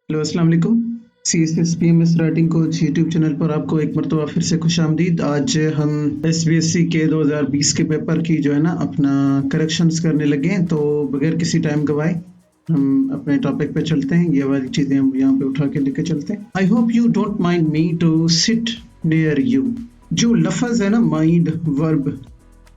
Hello अस्सलाम वालेकुम। CSSPMS writing coach YouTube channel पर आपको एक मरतबा फिर से खुशामदीद। आज हम SBSC के 2020 के पेपर की जो है ना अपना करेक्शंस करने लगे हैं, तो बगैर किसी टाइम गवाए हम अपने टॉपिक पे चलते हैं। ये वाली चीज़ें हम यहाँ पे उठा के लेके चलते हैं। I hope you don't mind me to sit near you. जो लफ्ज़ है ना माइंड वर्ब,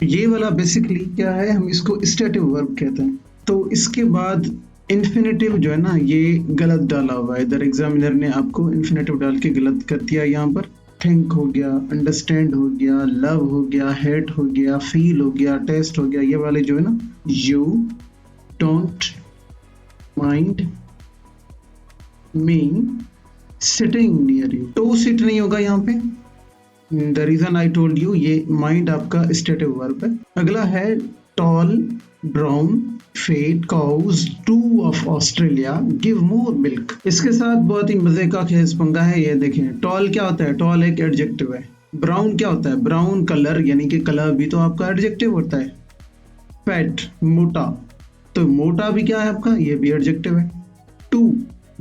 ये वाला बेसिकली क्या है, हम इसको स्टेटिव वर्ब कहते हैं। तो इसके बाद इन्फिनेटिव जो है ना ये गलत डाला हुआ है, इधर एग्जामिनर ने आपको इन्फिनेटिव डाल के गलत कर दिया। यहाँ पर थिंक हो गया, अंडरस्टैंड हो गया, लव हो गया, हेट हो गया, फील हो गया, टेस्ट हो गया। ये वाले जो है ना, you don't mind me sitting near you, तो सिट नहीं होगा यहाँ पे। The reason I told you, ये माइंड आपका स्टेटिव वर्ब है। अगला है tall, brown, fat, cows, two of Australia give more milk. इसके साथ बहुत ही मजे का खेस पंगा है। ये देखें, टॉल क्या होता है? टॉल एक एडजेक्टिव है। ब्राउन क्या होता है? ब्राउन कलर, यानी कि कलर भी तो आपका एडजेक्टिव होता है। फैट मोटा, तो मोटा भी क्या है आपका? ये भी एडजेक्टिव है। टू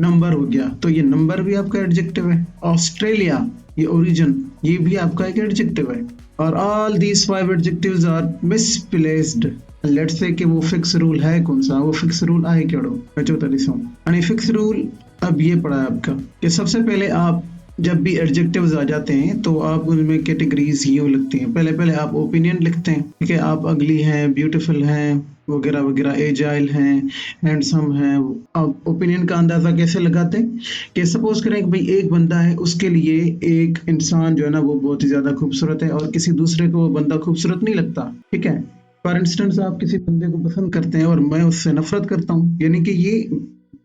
नंबर हो गया, तो ये नंबर भी आपका एडजेक्टिव है। ऑस्ट्रेलिया ये ओरिजिन, ये भी आपका एक एडजेक्टिव है। और all these 5 adjectives are misplaced. Let's say कि वो फिक्स रूल है कौन सा? वो फिक्स रूल आहे केड़ो 45 आणि फिक्स रूल अब ये पड़ा है आपका कि सबसे पहले आप जब भी एडजेक्टिव्स आ जाते हैं तो आप उनमें कैटेगरीज यूँ लिखते हैं। पहले आप ओपिनियन लिखते हैं, ठीक है, आप अगली हैं, ब्यूटीफुल हैं, वगैरह वगैरह, एजाइल हैं, हैंडसम हैं। आप ओपिनियन का अंदाज़ा कैसे लगाते हैं कि सपोज करें कि भाई एक बंदा है, उसके लिए एक इंसान जो है ना वो बहुत ही ज़्यादा खूबसूरत है और किसी दूसरे को वो बंदा खूबसूरत नहीं लगता, ठीक है। फॉर इंस्टेंस आप किसी बंदे को पसंद करते हैं और मैं उससे नफरत करता हूँ, यानी कि ये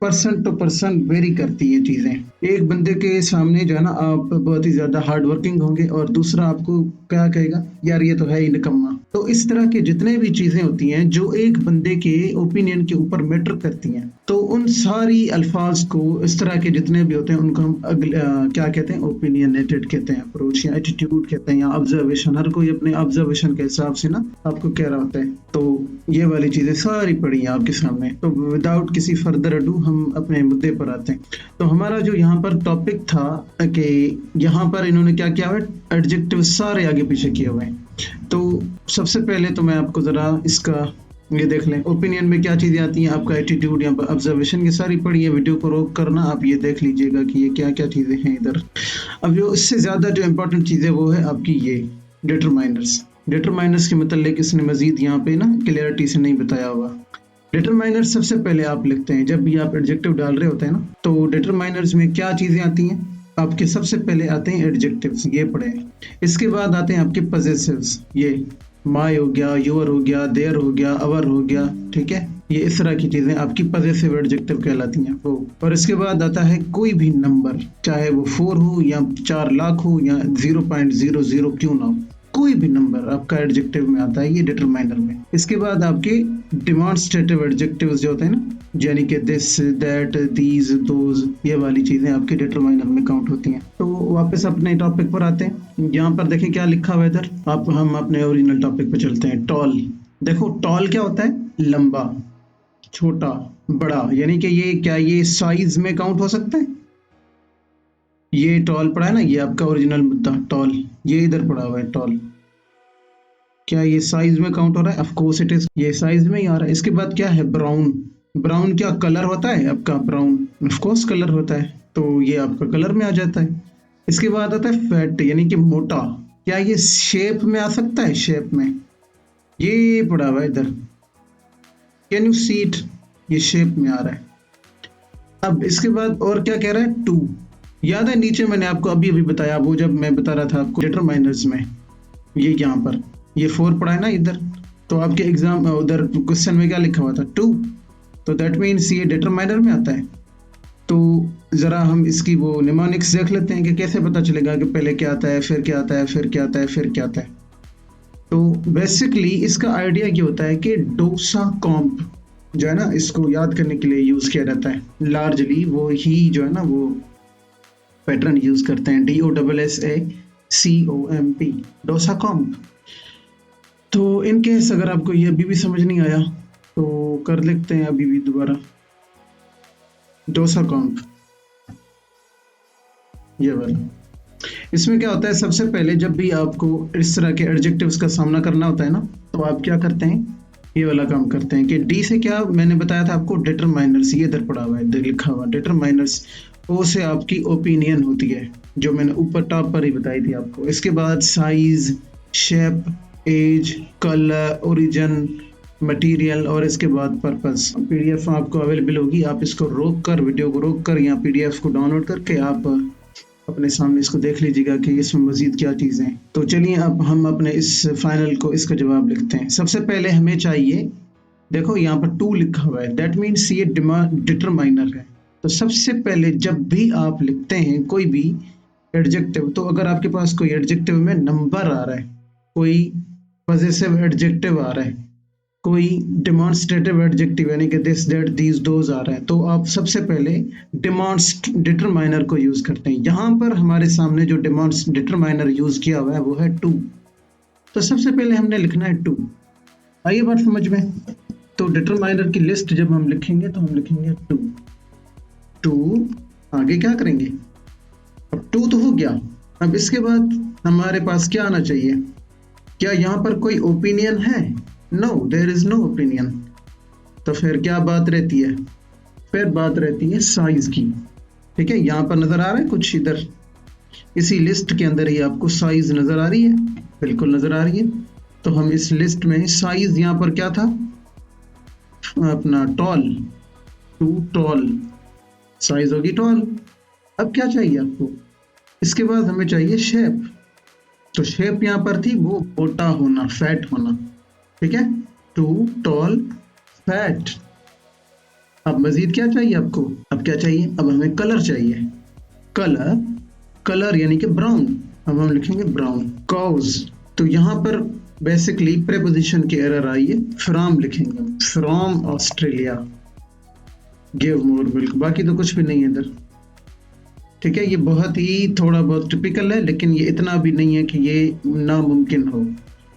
पर्सन टू पर्सन वेरी करती है चीज़ें। एक बंदे के सामने जो है ना आप बहुत ही ज़्यादा हार्ड वर्किंग होंगे और दूसरा आपको क्या कहेगा, यार ये तो है ही निकम्मा। तो इस तरह के जितने भी चीज़ें होती हैं जो एक बंदे के ओपिनियन के ऊपर मैटर करती हैं, तो उन सारी अल्फाज को, इस तरह के जितने भी होते हैं उनको हम क्या कहते हैं? ओपिनियनेटेड कहते हैं, अप्रोच या एटीट्यूड कहते हैं, या ऑब्जर्वेशन। हर कोई अपने ऑब्जर्वेशन के हिसाब से ना आपको कह रहा होता है। तो ये वाली चीज़ें सारी पड़ी हैं आपके सामने। तो विदाउट किसी फर्दर अडू हम अपने मुद्दे पर आते हैं। तो हमारा जो यहाँ पर टॉपिक था कि यहाँ पर इन्होंने क्या किया हुआ है, एडजेक्टिव सारे आगे पीछे किए हुए हैं। तो सबसे पहले तो मैं आपको ज़रा इसका ये देख लें, ओपिनियन में क्या चीज़ें आती हैं, आपका एटीट्यूड, यहाँ पर ऑब्जर्वेशन, ये सारी पड़ी है। वीडियो को रोक करना आप ये देख लीजिएगा कि ये क्या क्या चीज़ें हैं इधर। अब जो इससे ज़्यादा जो इम्पोर्टेंट चीज़ है वो है आपकी ये डिटरमाइनर्स। डिटरमाइनर्स के मतलब इसने मजीद यहाँ पे ना क्लियरिटी से नहीं बताया हुआ। डिटरमाइनर्स सबसे पहले आप लिखते हैं जब भी आप एडजेक्टिव डाल रहे होते हैं ना, तो डिटरमाइनर्स में क्या चीज़ें आती हैं आपके? सबसे पहले आते हैं एडजेक्टिव्स, ये पढ़े। इसके बाद आते हैं आपके पजेसिव्स, ये माय हो गया, योर हो गया, देयर हो गया, अवर हो गया, ठीक है। ये इस तरह की चीज़ें आपकी पजेसिव एडजेक्टिव कहलाती हैं वो। और इसके बाद आता है कोई भी नंबर, चाहे वो 4 हो या 4 लाख हो या 0.00 क्यों ना हो, कोई भी नंबर आपका एडजेक्टिव में आता है, ये डिटरमाइनर में। इसके बाद आपके डिमॉन्स्ट्रेटिव एडजेक्टिव्स जो होते हैं ना, यानी कि दिस, दैट, दीज, दोज, ये वाली चीज़ें आपके डिटरमाइनर में काउंट होती हैं। तो वापस अपने टॉपिक पर आते हैं। यहाँ पर देखें क्या लिखा हुआ है इधर। हम अपने ओरिजिनल टॉपिक पर चलते हैं। टॉल, देखो टॉल क्या होता है? लंबा, छोटा, बड़ा, यानी कि ये क्या, ये साइज में काउंट हो सकता है? ये टॉल पड़ा है ना, ये आपका ओरिजिनल मुद्दा टॉल, ये इधर पड़ा हुआ है टॉल। क्या ये साइज में काउंट हो रहा है? ऑफ कोर्स इट इज, ये साइज में ही आ रहा है। इसके बाद क्या है? ब्राउन। ब्राउन क्या कलर होता है आपका? ब्राउन ऑफ कोर्स कलर होता है, तो ये आपका कलर में आ जाता है। इसके बाद आता है फैट, यानी कि मोटा। क्या ये शेप में आ सकता है? शेप में ये पड़ा हुआ है इधर, कैन यू सी इट? ये शेप में आ रहा है। अब इसके बाद और क्या कह रहा है? टू। याद है नीचे मैंने आपको अभी अभी बताया, वो जब मैं बता रहा था आपको डिटरमाइनर्स में, ये यहाँ पर ये 4 पड़ा है ना इधर, तो आपके एग्जाम उधर क्वेश्चन में क्या लिखा हुआ था? 2, तो दैट मीन्स ये डिटरमाइनर में आता है। तो ज़रा हम इसकी वो निमोनिक्स देख लेते हैं कि कैसे पता चलेगा कि पहले क्या आता है, फिर क्या आता है, फिर क्या आता है, फिर क्या आता है। तो बेसिकली इसका आइडिया ये होता है कि डोसा कॉम्प जो है ना, इसको याद करने के लिए यूज़ किया जाता है। लार्जली वो ही जो है ना वो पैटर्न यूज़ करते हैं, DOSSACOMP, डोसा कॉम्प। तो इन केस अगर आपको ये अभी भी समझ नहीं आया तो कर लेते हैं अभी भी दोबारा। डोसा कॉम्प ये वाला। इसमें क्या होता है, सबसे पहले जब भी आपको इस तरह के एडजेक्टिव्स का सामना करना होता है ना, तो आप क्या करते हैं, ये वाला काम करते हैं कि डी से क्या मैंने बताया था आपको, डिटरमाइनर्स, ये इधर पड़ा हुआ है, इधर लिखा हुआ डिटरमाइनर्स। ओ से आपकी ओपिनियन होती है, जो मैंने ऊपर टॉप पर ही बताई थी आपको। इसके बाद size, shape, age, colour, origin, material, और इसके बाद पर्पस। पीडीएफ आपको अवेलेबल होगी, आप इसको रोक कर, वीडियो को रोक कर या पीडीएफ को डाउनलोड करके आप अपने सामने इसको देख लीजिएगा कि इसमें मजीद क्या चीज़ें हैं। तो चलिए अब हम अपने इस फाइनल को, इसका जवाब लिखते हैं। सबसे पहले हमें चाहिए, देखो यहाँ पर टू लिखा हुआ है, दैट मीन्स ये डिटरमाइनर है। तो सबसे पहले जब भी आप लिखते हैं कोई भी एडजेक्टिव, तो अगर आपके पास कोई एडजेक्टिव में नंबर आ रहा है, कोई पॉजेसिव एडजेक्टिव आ रहा है, कोई डेमॉन्स्ट्रेटिव एडजेक्टिव यानी कि दिस, दैट, दीज, दोज आ रहा है, तो आप सबसे पहले डिटरमाइनर को यूज करते हैं। यहाँ पर हमारे सामने जो डिटरमाइनर यूज किया हुआ है वो है टू। तो सबसे पहले हमने लिखना है टू। आइए बात समझ में। तो डिटरमाइनर की लिस्ट जब हम लिखेंगे तो हम लिखेंगे टू। टू आगे क्या करेंगे, अब टू तो हो गया, अब इसके बाद हमारे पास क्या आना चाहिए, क्या यहाँ पर कोई ओपिनियन है? No, there is no opinion. तो फिर क्या बात रहती है, फिर बात रहती है साइज की। ठीक है, यहाँ पर नजर आ रहा है कुछ, इधर इसी लिस्ट के अंदर ही आपको साइज नजर आ रही है, बिल्कुल नजर आ रही है। तो हम इस लिस्ट में साइज, यहाँ पर क्या था अपना टॉल, टू टॉल, साइज होगी टॉल। अब क्या चाहिए आपको, इसके बाद हमें चाहिए शेप। तो शेप यहाँ पर थी वो मोटा होना, फैट होना। ठीक है, टू टॉल फैट। अब मजीद क्या चाहिए आपको, अब क्या चाहिए, अब हमें कलर चाहिए। कलर, कलर यानी कि ब्राउन, अब हम लिखेंगे ब्राउन। कॉज, तो यहाँ पर बेसिकली प्रेपोजिशन की एरर आई है, फ्रॉम लिखेंगे, from Australia. Give more milk, बाकी तो कुछ भी नहीं है इधर। ठीक है, ये बहुत ही थोड़ा बहुत टिपिकल है, लेकिन ये इतना भी नहीं है कि ये नामुमकिन हो।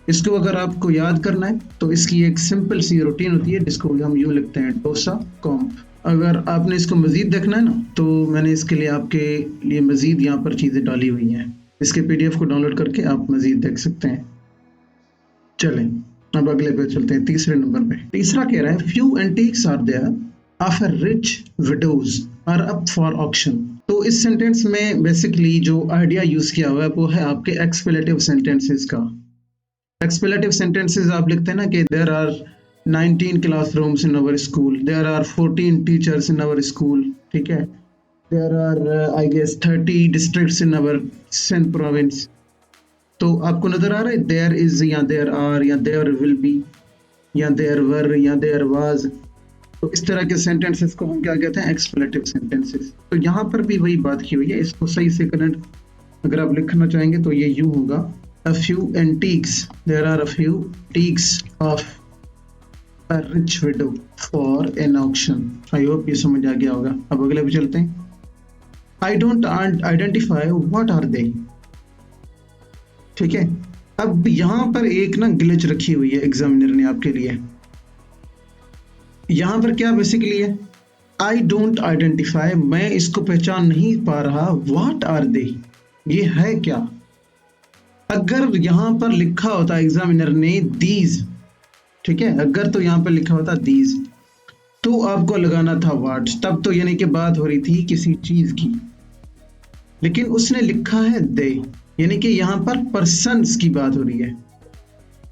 इसको अगर आपको याद करना है तो इसकी एक सिंपल सी रूटीन होती है, जिसको हम यूं लिखते हैं, डोसा कॉम्प। अगर आपने इसको मजीद देखना है ना, तो मैंने इसके लिए आपके लिए मजीद यहाँ पर चीज़ें डाली हुई हैं, इसके पीडीएफ को डाउनलोड करके आप मजीद देख सकते हैं। चलें अब अगले पे चलते हैं, तीसरे नंबर पे। तीसरा कह रहा है, few antiques are there of a rich widows are up for auction. तो इस सेंटेंस में बेसिकली जो आइडिया यूज किया हुआ है वो है आपके एक्सप्लेटिव सेंटेंसेस का। एक्सप्लेटिव सेंटेंसेस आप लिखते हैं ना कि there are 19 classrooms in our school, there are 14 teachers in our school, ठीक है, there are I guess 30 districts in our Sindh province। तो आपको नजर आ रहा है there is या there are या there will be या there were या there was। तो इस तरह के सेंटेंसेस को हम क्या कहते हैं, एक्सप्लेटिव सेंटेंसेस। तो यहाँ पर भी वही बात की हुई है, इसको सही से कनेक्ट अगर आप लिखना चाहेंगे तो ये यूं होगा, a few antiques, there are a few antiques of a rich widow for an auction। I hope ये समझ आ गया होगा। अब अगले पे चलते हैं। I don't identify what are they। ठीक है, अब यहाँ पर एक ना ग्लिच रखी हुई है एग्जामिनर ने आपके लिए। यहाँ पर क्या बेसिकली है, I don't identify, मैं इसको पहचान नहीं पा रहा, what are they, ये है क्या। अगर यहाँ पर लिखा होता एग्जामिनर ने these, ठीक है, अगर तो यहाँ पर लिखा होता these, तो आपको लगाना था what, तब तो यानी कि बात हो रही थी किसी चीज की। लेकिन उसने लिखा है they, यानी कि यहाँ पर पर्सन्स की बात हो रही है।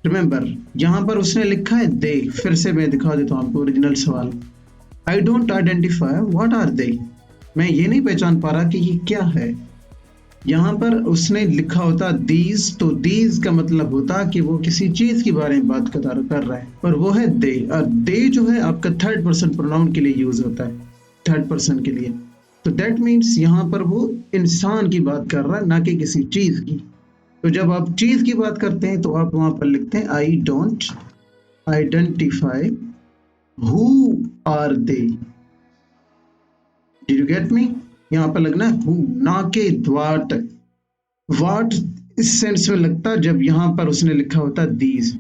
रिमेंबर, यहाँ पर उसने लिखा है they। फिर से मैं दिखा देता हूँ आपको ओरिजिनल सवाल। I don't identify what are they, मैं ये नहीं पहचान पा रहा कि ये क्या है। यहाँ पर उसने लिखा होता these, तो these का मतलब होता कि वो किसी चीज के बारे में बात कर रहा है, और वो है they। और they जो है आपका थर्ड पर्सन प्रोनाउन के लिए यूज होता है, थर्ड पर्सन के लिए। तो दैट मीन्स यहाँ पर वो इंसान की बात कर रहा है, ना कि किसी चीज की। तो जब आप चीज की बात करते हैं तो आप वहां पर लिखते हैं I don't identify who are they। Did you get me? यहाँ पर लगना है who, ना के what। what इस सेंस में लगता जब यहाँ पर उसने लिखा होता these।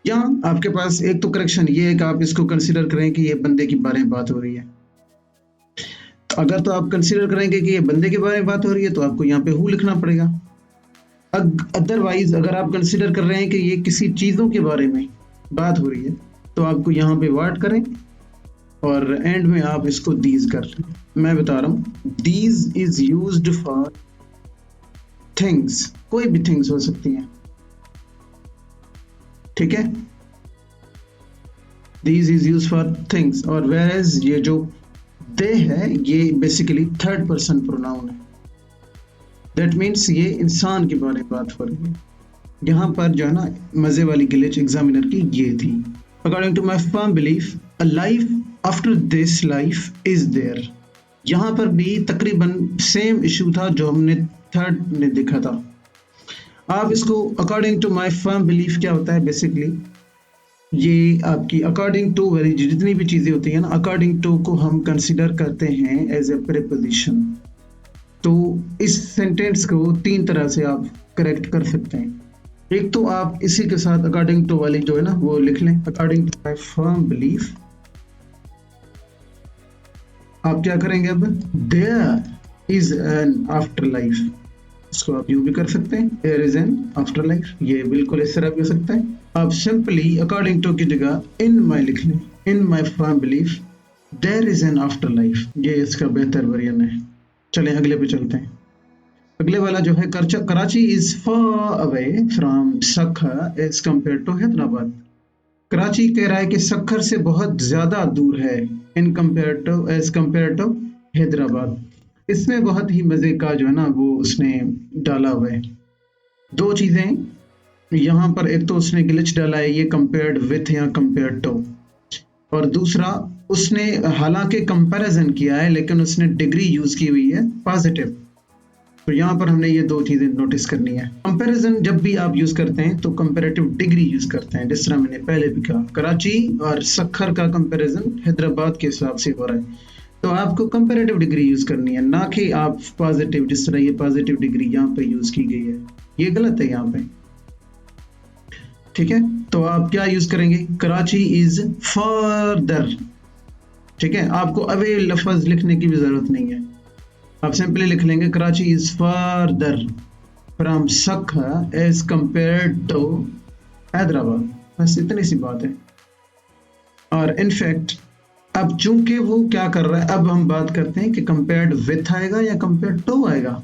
यहाँ आपके पास एक तो करेक्शन ये है कि आप इसको कंसिडर करें कि ये बंदे के बारे में बात हो रही है। अगर तो आप कंसीडर करेंगे कि ये बंदे के बारे में बात हो रही है तो आपको यहाँ पे हु लिखना पड़ेगा। अदरवाइज अगर आप कंसीडर कर रहे हैं कि ये किसी चीज़ों के बारे में बात हो रही है तो आपको यहाँ पे व्हाट करें और एंड में आप इसको दीज कर लें। मैं बता रहा हूँ, these is used for things, कोई भी थिंग्स हो सकती हैं, ठीक है। These is use for things, और वेयर एज ये जो दे है ये बेसिकली थर्ड पर्सन प्रोनाउन है। दैट मीन्स ये इंसान के बारे में बात हो रही है। यहाँ पर जो है ना मजे वाली ग्लिच एग्जामिनर की ये थी, according to my firm belief a life after this life is there. यहाँ पर भी तकरीबन सेम इशू था जो हमने थर्ड ने देखा था। आप इसको according to my firm belief क्या होता है, बेसिकली ये आपकी अकॉर्डिंग टू वेरी जितनी भी चीज़ें होती हैं ना, अकॉर्डिंग टू को हम कंसिडर करते हैं एज ए प्रीपोजिशन। तो इस सेंटेंस को तीन तरह से आप करेक्ट कर सकते हैं। एक तो आप इसी के साथ अकॉर्डिंग टू वाली जो है ना वो लिख लें, according to my firm belief. आप क्या करेंगे अब, there is an after life, इसको आप यूं भी कर सकते हैं, there is an after life, ये बिल्कुल इस तरह भी हो सकता है। आप सिंपली अकॉर्डिंग टू की जगह इन माई लिख लें, in my firm belief there is an after life, ये इसका बेहतर वर्जन है। चलें अगले पे चलते हैं। अगले वाला जो है, Karachi is far away from Sukkur as compare to Hyderabad. Karachi कह रहा है कि सखर से बहुत ज्यादा दूर है in compare to as compare to Hyderabad. इसमें बहुत ही मजे का जो है ना वो उसने डाला हुआ है। दो चीजें यहाँ पर, एक तो उसने ग्लिच डाला है ये कंपेयर्ड विथ या कंपेयर्ड टू, और दूसरा उसने हालांकि कंपैरिजन किया है लेकिन उसने डिग्री यूज की हुई है पॉजिटिव। तो यहाँ पर हमने ये दो चीजें नोटिस करनी है। कंपैरिजन जब भी आप यूज करते हैं तो कंपैरेटिव डिग्री यूज करते हैं, जिस तरह मैंने पहले भी कहा कराची और सखर का कंपैरिजन हैदराबाद के हिसाब से हो रहा है, तो आपको कंपैरेटिव डिग्री यूज करनी है, ना कि आप पॉजिटिव, जिस तरह ये पॉजिटिव डिग्री यहाँ पे यूज की गई है, ये गलत है यहाँ पे, ठीक है। तो आप क्या यूज करेंगे, कराची इज फर्दर, ठीक है। आपको अवे लफ्ज लिखने की भी जरूरत नहीं है, आप सिंपली लिख लेंगे Karachi is further from Sukkur as compared to Hyderabad, बस इतनी सी बात है। और इनफैक्ट अब चूंकि वो क्या कर रहा है, अब हम बात करते हैं कि कंपेयर्ड विथ आएगा या कंपेयर्ड टू आएगा।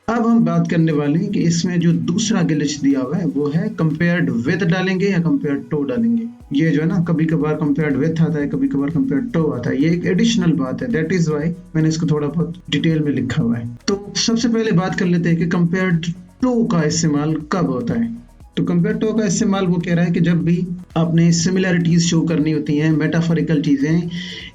अब हम बात करने वाले हैं कि इसमें जो दूसरा ग्लिच दिया हुआ है वो है कंपेयर्ड विद डालेंगे या कंपेयर्ड टू डालेंगे। ये जो है ना कभी कभार कंपेयर्ड विथ आता है, कभी कभार कंपेयर्ड टू आता है, ये एक एडिशनल बात है, दैट इज वाई मैंने इसको थोड़ा बहुत डिटेल में लिखा हुआ है। तो सबसे पहले बात कर लेते हैं कि कंपेयर्ड टू का इस्तेमाल कब होता है। तो कंपेयर टू का इस्तेमाल वो कह रहा है कि जब भी आपने सिमिलैरिटीज शो करनी होती हैं, मेटाफोरिकल चीजें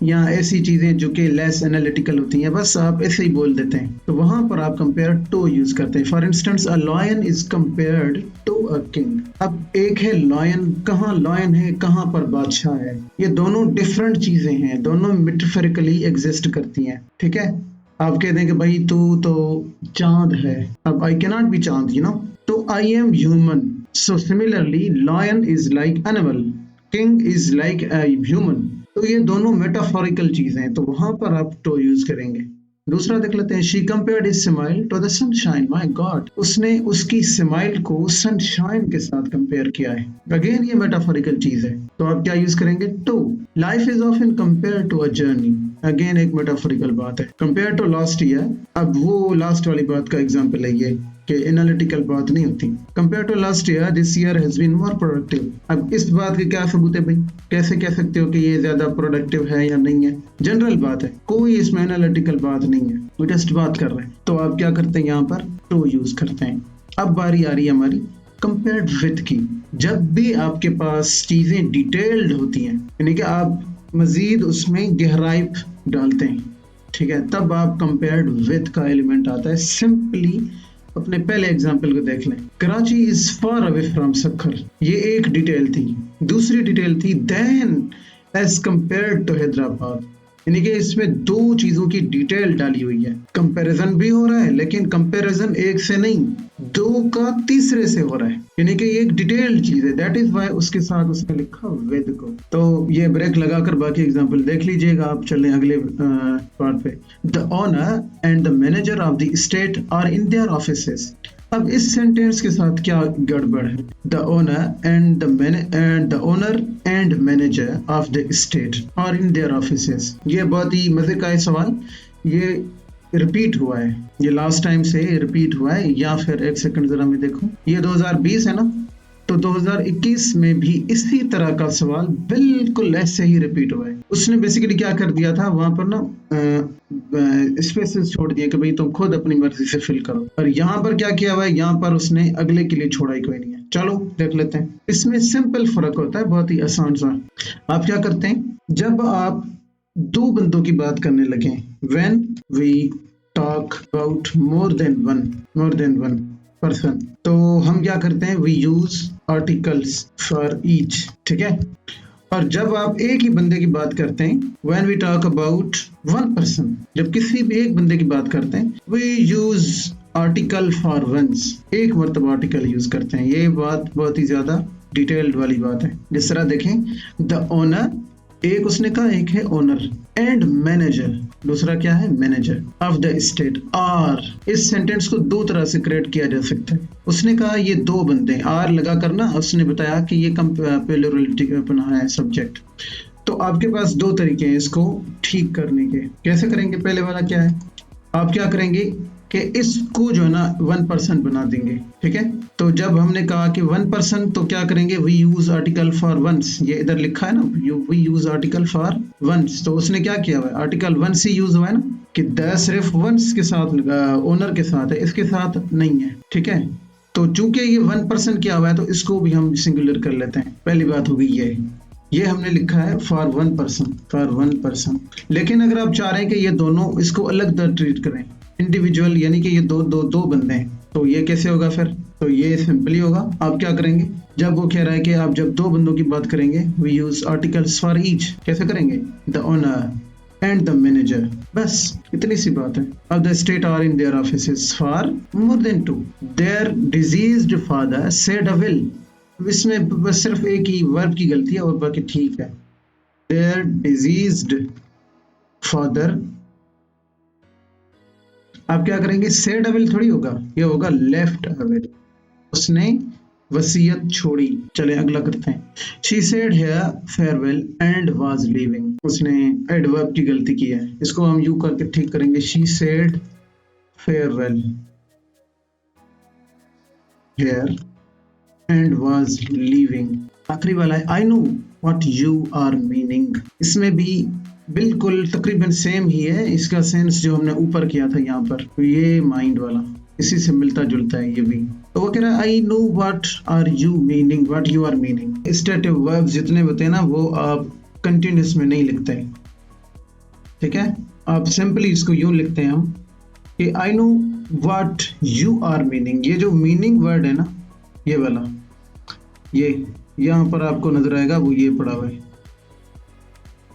या ऐसी चीजें जो कि लेस एनालिटिकल होती हैं, बस आप ऐसे ही बोल देते हैं, तो वहां पर आप कंपेयर टू यूज करते हैं। For instance a lion is compared to a king. अब एक है लॉयन, कहाँ लॉयन है, कहाँ पर बादशाह है, ये दोनों डिफरेंट चीजें हैं, दोनों मेटाफोरिकली एग्जिस्ट करती हैं, ठीक है। आप कह दें कि भाई तू तो चांद है, अब आई कैनॉट बी चांद, यू नो, तो I am human. So similarly, lion is like animal, king is like a human. तो ये दोनों मेटाफोरिकल चीजें हैं, तो वहां पर आप to यूज करेंगे। दूसरा देख लेते हैं, she compared his smile to the sunshine. My God, उसने उसकी स्माइल को सनशाइन के साथ कंपेयर किया है। अगेन ये मेटाफोरिकल चीज है, तो आप क्या यूज करेंगे, to. Life is often compared to a journey. Again एक मेटाफोरिकल बात है। कंपेयर टू लास्ट ईयर, अब वो लास्ट वाली बात का एग्जाम्पल है ये कि एनालिटिकल बात नहीं होती। Compare to last year, this year has been more productive. अब इस बात की क्या सबूत है भाई, कैसे कह सकते हो कि ये ज्यादा प्रोडक्टिव है या नहीं है, जनरल बात है, कोई इसमें एनालिटिकल बात नहीं है, वो जस्ट बात कर रहे हैं। तो आप क्या करते हैं, यहाँ पर टू यूज करते हैं। अब बारी आ रही है हमारी कंपेयर्ड विथ की। जब भी आपके पास चीजें डिटेल्ड होती हैं, यानी कि आप मजीद उसमें गहराई डालते हैं, ठीक है, तब आप कंपेयर्ड विथ का एलिमेंट आता है। सिंपली अपने पहले एग्जाम्पल को देख लें, Karachi is far away from Sukkur, ये एक डिटेल थी। दूसरी डिटेल थी then as compared to Hyderabad, यानी कि इसमें दो चीजों की डिटेल डाली हुई है, कंपैरिजन भी हो रहा है, लेकिन कंपैरिजन एक से नहीं, दो का तीसरे से हो रहा है, यानी कि ये एक डिटेल्ड चीज है। दैट इज वाई उसके साथ उसने लिखा वेद को। तो ये ब्रेक लगाकर बाकी एग्जांपल देख लीजिएगा आप। चलें अगले पार्ट पे। The owner and the manager of the state are in their offices. अब इस सेंटेंस के साथ क्या गड़बड़ है? The owner and manager of the state are in their offices. ये बहुत ही मजे का है सवाल। ये रिपीट हुआ है, ये लास्ट टाइम से रिपीट हुआ है, या फिर एक सेकंड जरा मैं देखूं। ये 2020 है ना, तो 2021 में भी इसी तरह का सवाल बिल्कुल ऐसे ही रिपीट हुआ है। उसने बेसिकली क्या कर दिया था वहां पर ना, स्पेसेस छोड़ दिए कि भाई तुम खुद अपनी मर्जी से फिल करो। और यहाँ पर क्या किया हुआ है, यहाँ पर उसने अगले के लिए छोड़ा ही कोई नहीं है। चलो देख लेते हैं। इसमें सिंपल फर्क होता है, बहुत ही आसान सा। आप क्या करते हैं जब आप दो बंदों की बात करने लगे, when we talk about more than one person, तो हम क्या करते हैं, we use articles for each. ठीक है। और जब आप एक ही बंदे की बात करते हैं, when we talk about one person, जब किसी भी एक बंदे की बात करते हैं, we use article for once, एक मरतबा आर्टिकल यूज करते हैं। ये बात बहुत ही ज्यादा डिटेल्ड वाली बात है। जिस तरह देखें, द ओनर, एक उसने कहा, एक है ओनर, एंड मैनेजर, दूसरा क्या है, manager of the state are. इस सेंटेंस को दो तरह से क्रिएट किया जा सकता है। उसने कहा ये दो बंदे, आर लगा करना, उसने बताया कि ये प्लूरलिटी अपना है सब्जेक्ट। तो आपके पास दो तरीके हैं इसको ठीक करने के। कैसे करेंगे? पहले वाला क्या है, आप क्या करेंगे कि इसको जो है ना 1% बना देंगे। ठीक है। तो जब हमने कहा कि 1%, तो क्या करेंगे, we use article for once. ये इधर लिखा है ना, we use article for once. तो उसने क्या किया हुआ है, आर्टिकल वंस ही यूज हुआ है ना, कि द सिर्फ वंस के साथ, ओनर के साथ है, इसके साथ नहीं है। ठीक है। तो चूंकि ये 1% किया हुआ है, तो इसको भी हम सिंगुलर कर लेते हैं। पहली बात हो गई ये हमने लिखा है फॉर 1%। लेकिन अगर आप चाह रहे हैं कि ये दोनों इसको अलग ट्रीट करें, इंडिविजुअल, यानी कि ये दो बंदे हैं, तो ये कैसे होगा फिर? तो ये सिंपली होगा। आप क्या करेंगे, जब वो कह रहा है कि आप जब दो बंदों की बात करेंगे, we use articles for each. कैसे करेंगे, the owner and the manager, बस इतनी सी बात है। अब the state are in their offices for more than 2, their deceased father said a will. इसमें बस सिर्फ एक ही वर्ब की गलती है और बाकी ठीक है। देयर डिजीज्ड फादर, आप क्या करेंगे, सेड अ विल थोड़ी होगा, ये होगा लेफ्ट अ विल, उसने वसीयत छोड़ी। चले अगला करते हैं। She said here farewell and was leaving, उसने एडवर्ब की गलती की है, इसको हम यू करके ठीक करेंगे। She said farewell here and was leaving. आखिरी वाला है, I know what you are meaning. इसमें भी बिल्कुल तकरीबन सेम ही है, इसका सेंस जो हमने ऊपर किया था यहाँ पर, तो ये माइंड वाला इसी से मिलता जुलता है ये भी। तो वो कह रहा है I know what are you meaning, what you are meaning. Stative verbs जितने होते हैं ना, वो आप कंटिन्यूस में नहीं लिखते हैं। ठीक है। आप सिंपली इसको यूं लिखते हैं हम कि I know what you are meaning. ये जो मीनिंग वर्ड है ना, ये वाला, ये यहाँ पर आपको नजर आएगा, वो ये पड़ा हुआ है,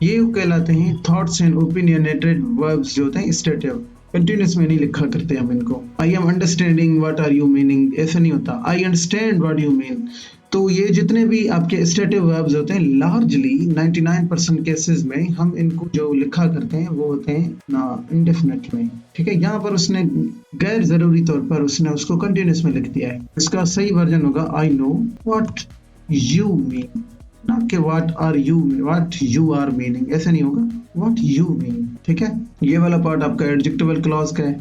ये कहलाते हैं थॉट्स एंड ओपिनियनेटेड वर्ब्स जो होते हैं स्टेटिव। कंटिन्यूस में नहीं लिखा करते हम इनको। I am understanding what are you meaning, ऐसा नहीं होता, I understand what you mean. तो ये जितने भी आपके स्टेटिव वर्ब्स होते हैं, लार्जली 99% केसेस में हम इनको जो लिखा करते हैं वो होते हैं ना इंडेफिनिट में। ठीक है। यहाँ पर उसने गैर जरूरी तौर पर उसने उसको कंटिन्यूस में लिख दिया है। इसका सही वर्जन होगा आई नो व्हाट यू मीन, ना कि व्हाट यू आर मीनिंग, ऐसा नहीं होगा, व्हाट यू मीन। ठीक है। ये वाला पार्ट आपका एडजेक्टिवल क्लॉज का है,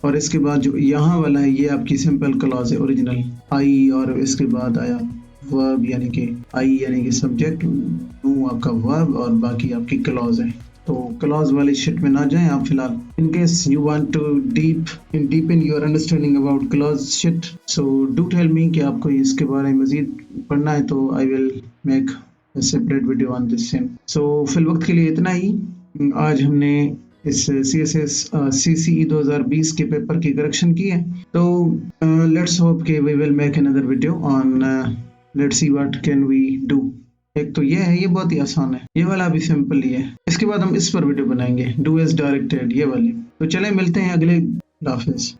और इसके बाद जो यहाँ वाला है, ये आपकी सिंपल क्लॉज है ओरिजिनल, आई, और इसके बाद आया वर्ब, यानी कि आई यानी कि सब्जेक्ट, नो आपका वर्ब, और बाकी आपकी क्लॉज है। तो क्लॉज वाली शिट में ना जाएं आप फिलहाल। In case you want to deep in your understanding about clause sheet, so do tell me कि आपको इसके बारे में मजीद पढ़ना है, तो I will make separate video on this same. So फिल वक्त के लिए इतना ही। आज हमने इस CSS CCE 2020 के पेपर की करेक्शन की है। तो लेट्स होप कि we will make another video on, let's see what can we do एक तो ये है, ये बहुत ही आसान है, ये वाला भी सिंपल ही है। इसके बाद हम इस पर वीडियो बनाएंगे, डू एज डायरेक्टेड, ये वाली। तो चले मिलते हैं अगले। हाफिज।